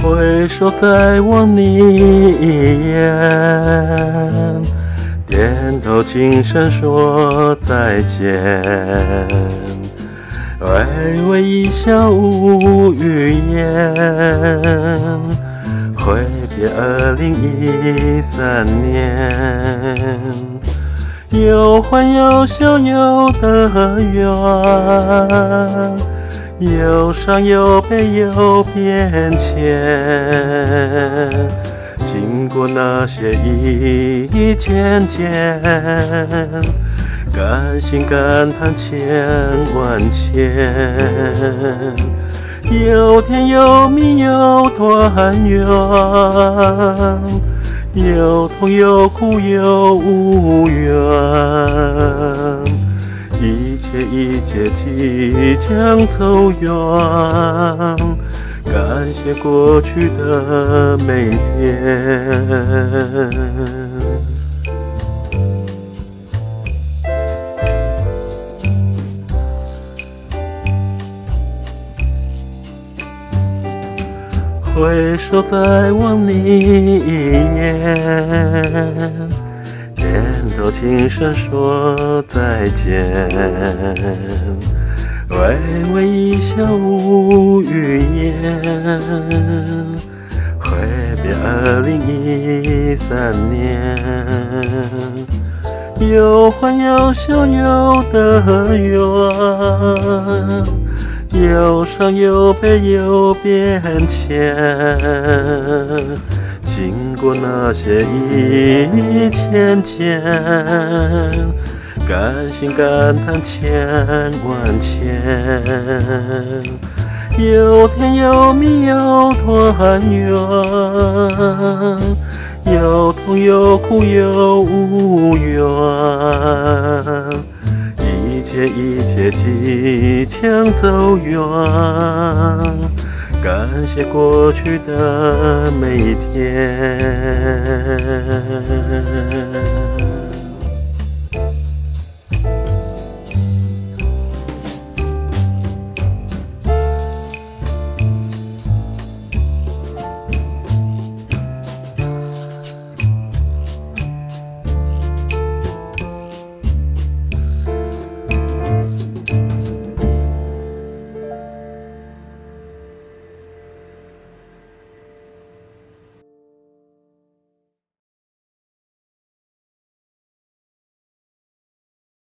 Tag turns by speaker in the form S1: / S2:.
S1: 回首再望你一眼，点头轻声说再见，微微一笑无语言，挥别2013年，有欢有笑有得怨，有伤有悲有变迁，经过那些一件件，感心感叹千万千，有甜有蜜有团圆，有痛有苦有无怨，一切即将走远，感谢过去的每天。回首再望你一眼，点头轻声说再见，微微一笑无语言，挥别2013年，有欢有笑有得怨，有伤有悲有变迁，经过那些一件件，感心感叹千万千，有甜有蜜有团圆，有痛有苦有无怨，一切即将走远，感谢过去的每天。